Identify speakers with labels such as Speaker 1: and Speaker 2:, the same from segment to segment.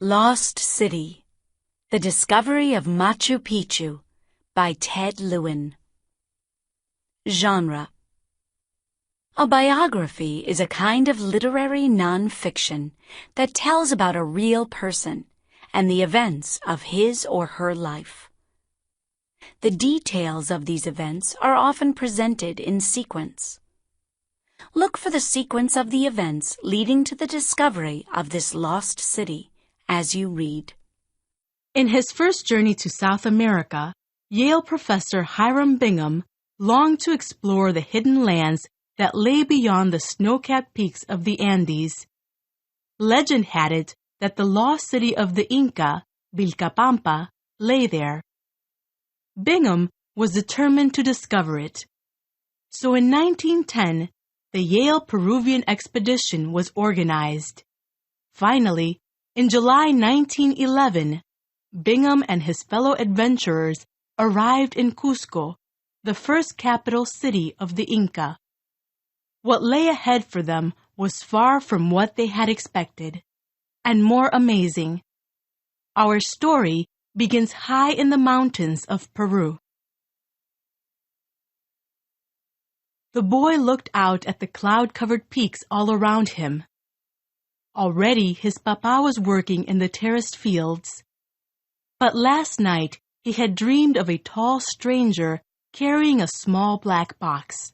Speaker 1: Lost City: The Discovery of Machu Picchu by Ted Lewin. Genre: A biography is a kind of literary non-fiction that tells about a real person and the events of his or her life. The details of these events are often presented in sequence. Look for the sequence of the events leading to the discovery of this lost city as you read.
Speaker 2: In his first journey to South America, Yale professor Hiram Bingham longed to explore the hidden lands that lay beyond the snow-capped peaks of the Andes. Legend had it that the lost city of the Inca, Vilcapampa, lay there. Bingham was determined to discover it. So in 1910, the Yale-Peruvian expedition was organized. Finally, in July 1911, Bingham and his fellow adventurers arrived in Cusco, the first capital city of the Inca. What lay ahead for them was far from what they had expected, and more amazing. Our story begins high in the mountains of Peru. The boy looked out at the cloud-covered peaks all around him. Already his papa was working in the terraced fields. But last night he had dreamed of a tall stranger carrying a small black box.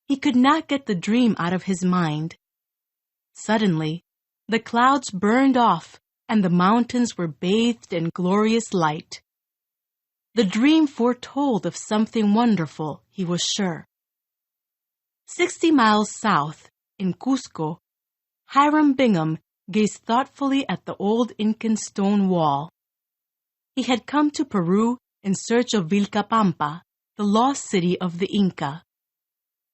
Speaker 2: He could not get the dream out of his mind. Suddenly, the clouds burned off and the mountains were bathed in glorious light. The dream foretold of something wonderful, he was sure. 60 miles south, in Cusco, Hiram Bingham gazed thoughtfully at the old Incan stone wall. He had come to Peru in search of Vilcapampa, the lost city of the Inca.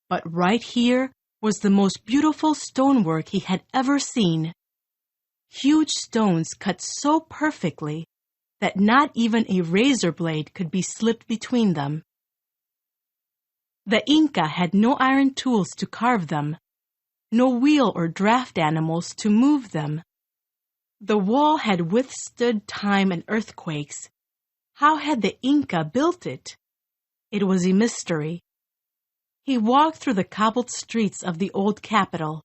Speaker 2: But right here was the most beautiful stonework he had ever seen. Huge stones cut so perfectly that not even a razor blade could be slipped between them. The Inca had no iron tools to carve them, no wheel or draft animals to move them. The wall had withstood time and earthquakes. How had the Inca built it? It was a mystery. He walked through the cobbled streets of the old capital.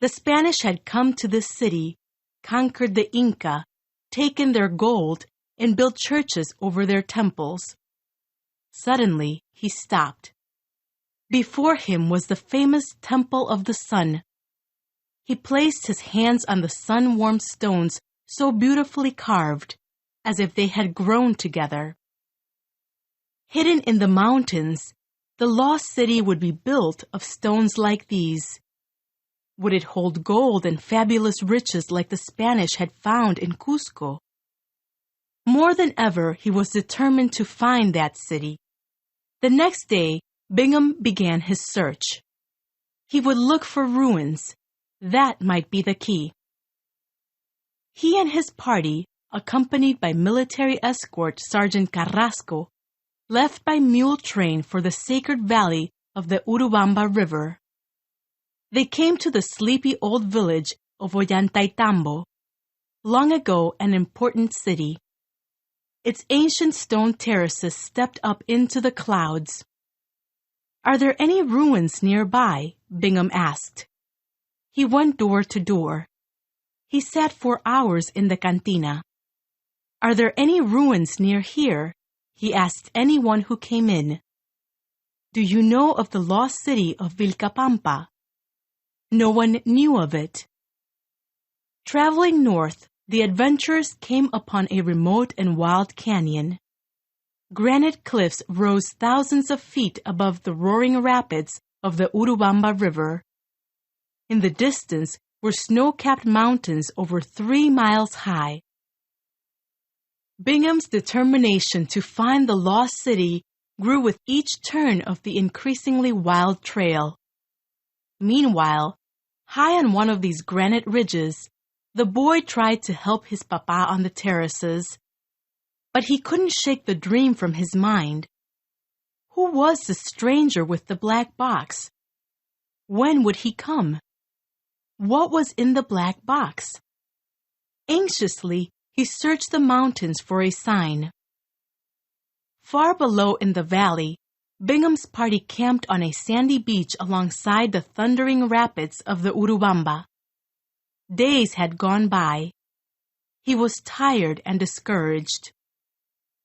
Speaker 2: The Spanish had come to this city, conquered the Inca, taken their gold, and built churches over their temples. Suddenly, he stopped. Before him was the famous Temple of the Sun. He placed his hands on the sun-warmed stones so beautifully carved, as if they had grown together. Hidden in the mountains, the lost city would be built of stones like these. Would it hold gold and fabulous riches like the Spanish had found in Cusco? More than ever, he was determined to find that city. The next day, Bingham began his search. He would look for ruins. That might be the key. He and his party, accompanied by military escort Sergeant Carrasco, left by mule train for the sacred valley of the Urubamba River. They came to the sleepy old village of Ollantaytambo, long ago an important city. Its ancient stone terraces stepped up into the clouds. "Are there any ruins nearby?" Bingham asked. He went door to door. He sat for hours in the cantina. "Are there any ruins near here?" he asked anyone who came in. "Do you know of the lost city of Vilcapampa?" No one knew of it. Traveling north, the adventurers came upon a remote and wild canyon. Granite cliffs rose thousands of feet above the roaring rapids of the Urubamba River. In the distance were snow-capped mountains over 3 miles high. Bingham's determination to find the lost city grew with each turn of the increasingly wild trail. Meanwhile, high on one of these granite ridges, the boy tried to help his papa on the terraces. But he couldn't shake the dream from his mind. Who was the stranger with the black box? When would he come? What was in the black box? Anxiously, he searched the mountains for a sign. Far below in the valley, Bingham's party camped on a sandy beach alongside the thundering rapids of the Urubamba. Days had gone by. He was tired and discouraged.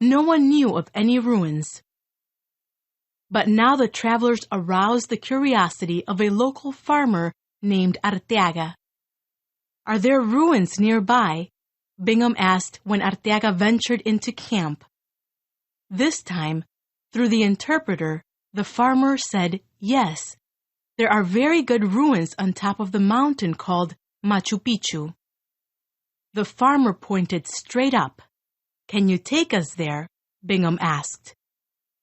Speaker 2: No one knew of any ruins. But now the travelers aroused the curiosity of a local farmer named Arteaga. "Are there ruins nearby?" Bingham asked when Arteaga ventured into camp. This time, through the interpreter, the farmer said, "Yes, there are very good ruins on top of the mountain called Machu Picchu." The farmer pointed straight up. "Can you take us there?" Bingham asked.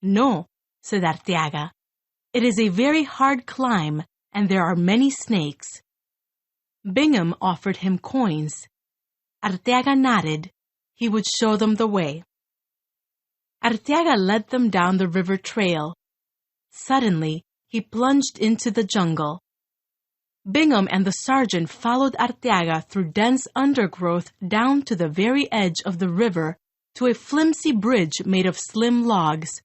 Speaker 2: "No," said Arteaga. "It is a very hard climb, and there are many snakes." Bingham offered him coins. Arteaga nodded. He would show them the way. Arteaga led them down the river trail. Suddenly, he plunged into the jungle. Bingham and the sergeant followed Arteaga through dense undergrowth down to the very edge of the river to a flimsy bridge made of slim logs.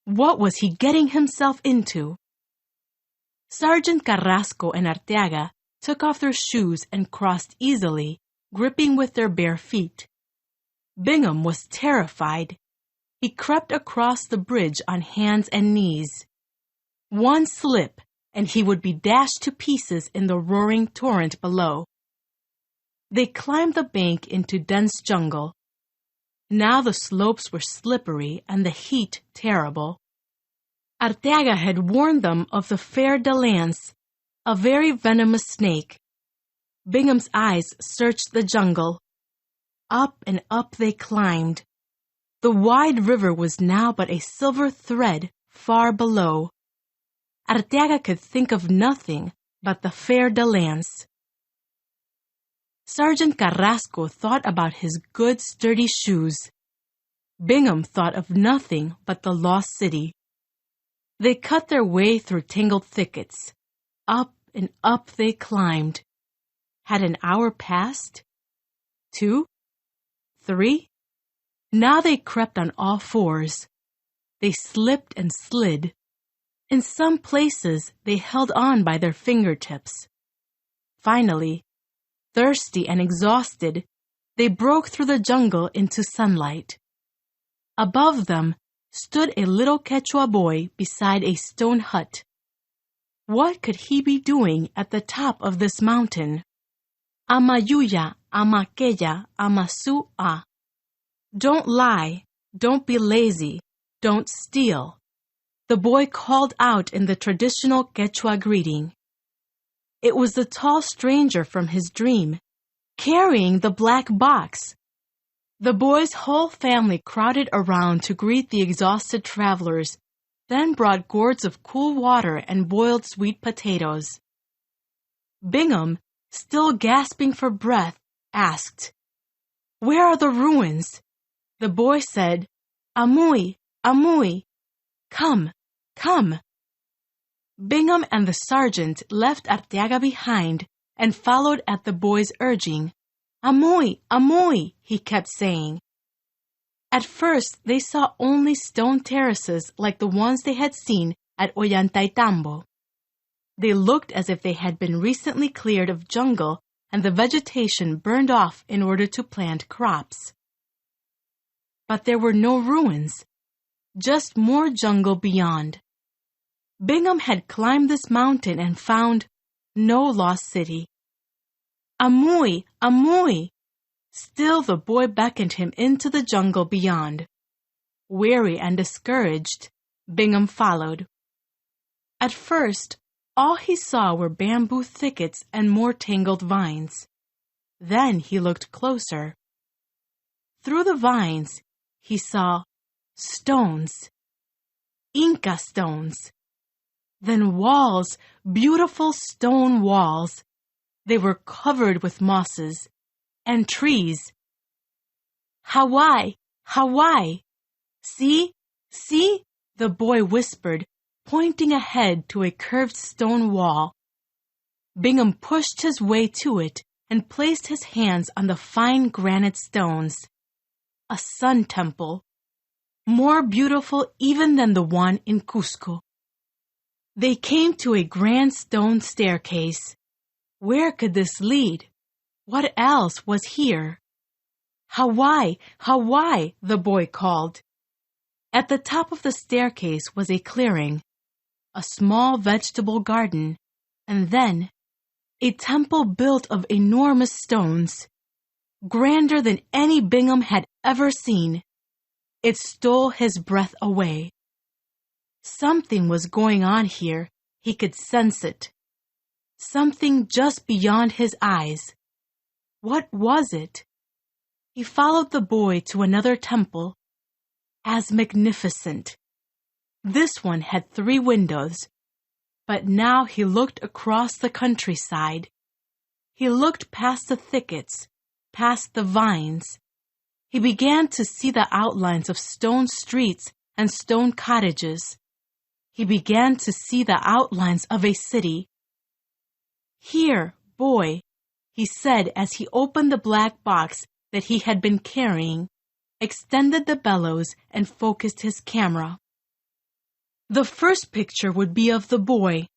Speaker 2: What was he getting himself into? Sergeant Carrasco and Arteaga took off their shoes and crossed easily, gripping with their bare feet. Bingham was terrified. He crept across the bridge on hands and knees. One slip, and he would be dashed to pieces in the roaring torrent below. They climbed the bank into dense jungle. Now the slopes were slippery and the heat terrible. Arteaga had warned them of the fer de lance, a very venomous snake. Bingham's eyes searched the jungle. Up and up they climbed. The wide river was now but a silver thread far below. Arteaga could think of nothing but the fer de lance. Sergeant Carrasco thought about his good sturdy shoes. Bingham thought of nothing but the lost city. They cut their way through tangled thickets. Up and up they climbed. Had an hour passed? 2? 3? Now they crept on all fours. They slipped and slid. In some places, they held on by their fingertips. Finally, thirsty and exhausted, they broke through the jungle into sunlight. Above them stood a little Quechua boy beside a stone hut. What could he be doing at the top of this mountain? Amayuya, amakeya, amasu'a. Don't lie, don't be lazy, don't steal. The boy called out in the traditional Quechua greeting. It was the tall stranger from his dream, carrying the black box. The boy's whole family crowded around to greet the exhausted travelers, then brought gourds of cool water and boiled sweet potatoes. Bingham, still gasping for breath, asked, "Where are the ruins?" The boy said, "Amui, Amui. Come, come." Bingham and the sergeant left Arteaga behind and followed at the boy's urging. "Amui, Amui," he kept saying. At first, they saw only stone terraces like the ones they had seen at Ollantaytambo. They looked as if they had been recently cleared of jungle and the vegetation burned off in order to plant crops. But there were no ruins, just more jungle beyond. Bingham had climbed this mountain and found no lost city. "Amui, Amui!" Still the boy beckoned him into the jungle beyond. Weary and discouraged, Bingham followed. At first, all he saw were bamboo thickets and more tangled vines. Then he looked closer. Through the vines, he saw stones, Inca stones. Then walls, beautiful stone walls. They were covered with mosses and trees. "Hawaii, Hawaii! See, see," the boy whispered, pointing ahead to a curved stone wall. Bingham pushed his way to it and placed his hands on the fine granite stones. A sun temple, more beautiful even than the one in Cusco. They came to a grand stone staircase. Where could this lead? What else was here? Hawaii, Hawaii, the boy called. At the top of the staircase was a clearing, a small vegetable garden, and then a temple built of enormous stones, grander than any Bingham had ever seen. It stole his breath away. Something was going on here. He could sense it. Something just beyond his eyes. What was it? He followed the boy to another temple, as magnificent. This one had 3 windows, but now he looked across the countryside. He looked past the thickets, past the vines. He began to see the outlines of stone streets and stone cottages. He began to see the outlines of a city. "Here, boy," he said as he opened the black box that he had been carrying, extended the bellows, and focused his camera. The first picture would be of the boy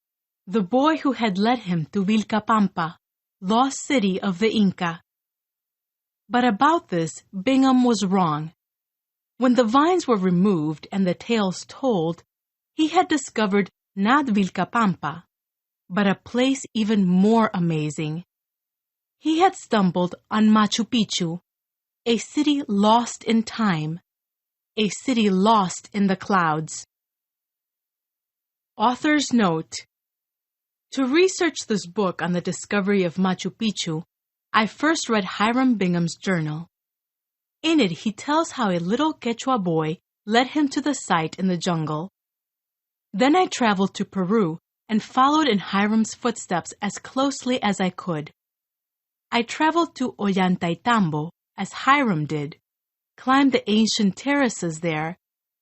Speaker 2: who had led him to Vilcapampa, lost city of the Inca. But about this, Bingham was wrong. When the vines were removed and the tales told, he had discovered not Vilcapampa, but a place even more amazing. He had stumbled on Machu Picchu, a city lost in time, a city lost in the clouds. Author's note: to research this book on the discovery of Machu Picchu, I first read Hiram Bingham's journal. In it, he tells how a little Quechua boy led him to the site in the jungle. Then I traveled to Peru and followed in Hiram's footsteps as closely as I could. I traveled to Ollantaytambo, as Hiram did, climbed the ancient terraces there,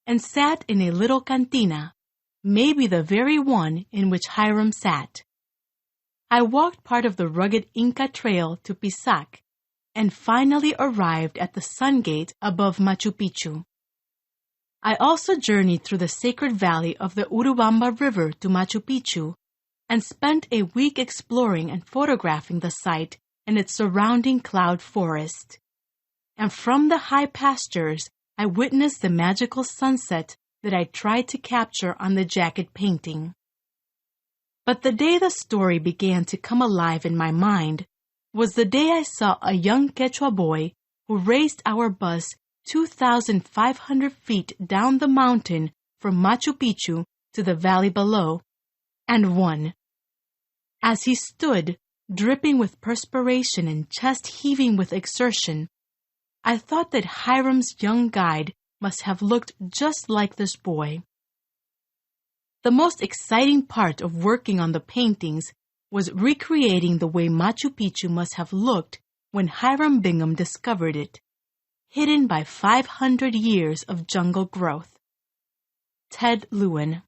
Speaker 2: and sat in a little cantina, maybe the very one in which Hiram sat. I walked part of the rugged Inca trail to Pisac, and finally arrived at the Sun Gate above Machu Picchu. I also journeyed through the sacred valley of the Urubamba River to Machu Picchu, and spent a week exploring and photographing the site and its surrounding cloud forest. And from the high pastures, I witnessed the magical sunset that I tried to capture on the jacket painting. But the day the story began to come alive in my mind was the day I saw a young Quechua boy who raced our bus 2,500 feet down the mountain from Machu Picchu to the valley below, and won. As he stood, dripping with perspiration and chest heaving with exertion, I thought that Hiram's young guide must have looked just like this boy. The most exciting part of working on the paintings was recreating the way Machu Picchu must have looked when Hiram Bingham discovered it, hidden by 500 years of jungle growth. Ted Lewin.